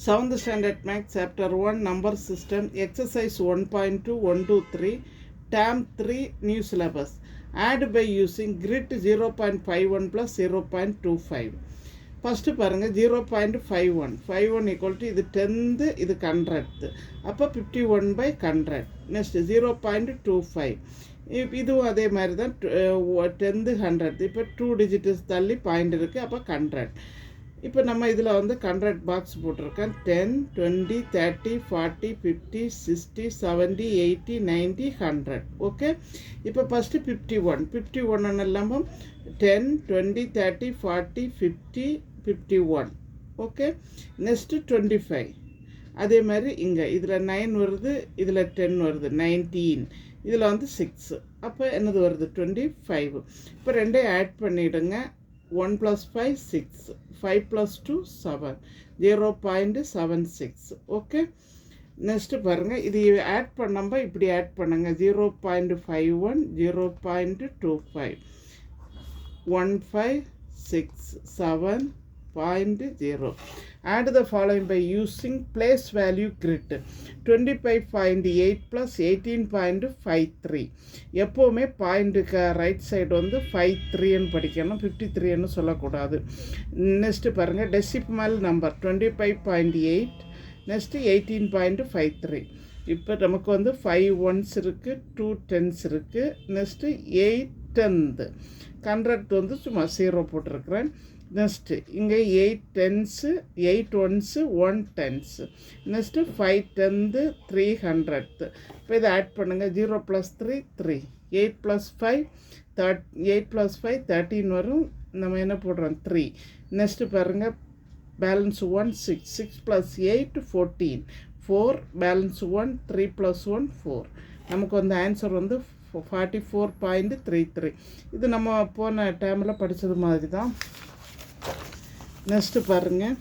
7th Standard Maths Chapter 1 Number System Exercise 1.2 1 to 3 Term 3 New Syllabus. Add by using grid 0.51 plus 0.25. First பாருங்க 0.51 51 equal to இது 10th இது 100th அப்போ 51 by 100. Next 0.25 இதுவும் அதே மாதிரி தான் 10th 100th இப்போ 2 digits தள்ளி பாயிண்ட் இருக்குது அப்போ 100. இப்போ நம்ம இதில் வந்து 100 பாக்ஸ் போட்டிருக்கேன் 10 20 30 40 50 60 70 80 90 100. ஓகே இப்போ ஃபஸ்ட்டு 51 இல்லாமல் 10 20 30 40 50 51. ஓகே நெக்ஸ்ட்டு 25 அதே மாதிரி இங்கே இதில் 9 வருது இதில் 10 வருது 19 இதில் வந்து 6 அப்போ என்னது வருது 25. இப்போ ரெண்டையும் ஆட் பண்ணிவிடுங்க 1 plus 5 6 5 plus 2 7 0.76. ஓகே நெக்ஸ்ட்டு பாருங்கள் இது ஆட் பண்ணாமல் இப்படி ஆட் பண்ணுங்க 0.51 0.25 1567.0. Add the following by using place value grid 25.8 plus 18.53. எப்போவுமே பாயிண்ட்டுக்கு ரைட் சைடு வந்து 53ன்னு படிக்கணும் 53ன்னு சொல்லக்கூடாது. நெக்ஸ்ட்டு பாருங்கள் டெசிமல் நம்பர் 25.8 நெக்ஸ்ட்டு 18.53. இப்போ நமக்கு வந்து 5 ones இருக்குது 2 10s இருக்குது நெக்ஸ்ட்டு 8 10th 100th வந்து சும்மா 0 போட்டிருக்கிறேன். நெக்ஸ்ட்டு இங்கே 8 10s 8 ones 1 10s next 5 10th 300th. இப்போ இதை ஆட் பண்ணுங்கள் 0 plus 3 3 8 plus 5 8 plus 5 13 வரும் நம்ம என்ன போடுறோம் 3. நெக்ஸ்ட்டு பாருங்கள் பேலன்ஸ் 1 6 6 plus 8 14 4 பேலன்ஸ் 1 3 plus 1 4. நமக்கு வந்து ஆன்சர் வந்து 44.33. இது நம்ம போன டைமில் படித்தது மாதிரி தான். நெக்ஸ்ட்டு பாருங்கள்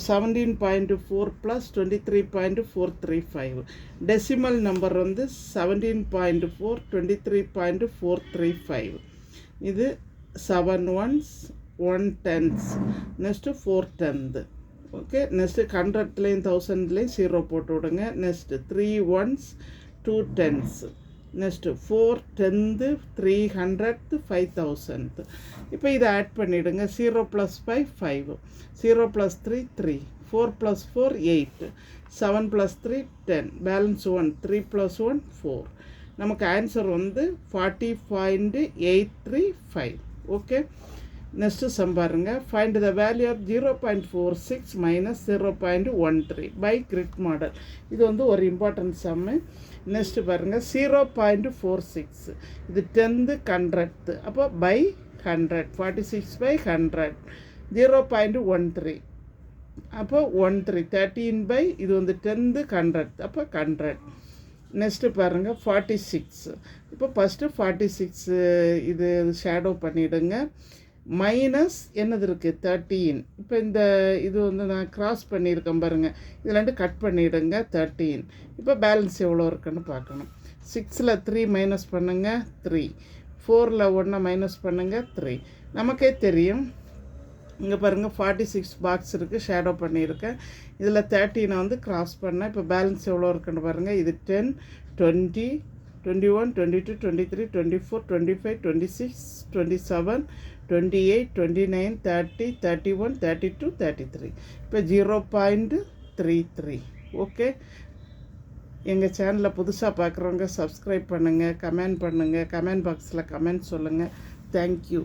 17.4 plus 23.435. டெசிமல் நம்பர் வந்து 17.4 23.435. இது 7 ones 1 10s next 4 10th. Okay next 100லேயும் 1000லேயும் 0 போட்டு விடுங்க. Next 3 ones 2 10s next 4 10th 300th 5000th. இப்போ இதை ஆட் பண்ணிவிடுங்க 0 plus 5 5 0 plus 3 3 4 plus 4 8 7 plus 3 10 balance 1 3 plus 1 4. நமக்கு ஆன்சர் வந்து 40.835. ஓகே நெக்ஸ்ட்டு சம் பாருங்க find the value of 0.46 minus 0.13 by grid model. இது வந்து ஒரு இம்பார்ட்டன்ட் சம்மு. நெக்ஸ்ட்டு பாருங்கள் 0.46 இது 10th 100th அப்போ பை 100 46 by 100 0.13 அப்போ 13 13 by இது வந்து 10th 100th அப்போ 100. நெக்ஸ்ட்டு பாருங்கள் 46 இப்போ ஃபஸ்ட்டு 46 இது ஷேடோ பண்ணிவிடுங்க மைனஸ் என்னது இருக்குது 13. இப்போ இந்த இது வந்து நான் க்ராஸ் பண்ணியிருக்கேன் பாருங்கள் இதில் கட் பண்ணிவிடுங்க 13. இப்போ பேலன்ஸ் எவ்வளோ இருக்குன்னு பார்க்கணும். 6ல் 3 மைனஸ் பண்ணுங்கள் 3 4ல் 1 மைனஸ் பண்ணுங்கள் 3. நமக்கே தெரியும் இங்கே பாருங்கள் 46 பாக்ஸ் இருக்குது ஷேடோ பண்ணியிருக்கேன் இதில் 13 வந்து க்ராஸ் பண்ணேன். இப்போ பேலன்ஸ் எவ்வளோ இருக்குன்னு பாருங்கள் இது 10 20 21 22 23 24 25 26 27 28 29 30 31 32 33. இப்போ 0.33. ஓகே எங்கள் சேனலை புதுசாக பார்க்குறவங்க சப்ஸ்கிரைப் பண்ணுங்கள் கமெண்ட் பண்ணுங்கள் கமெண்ட் பாக்ஸில் கமெண்ட் சொல்லுங்கள். தேங்க்யூ.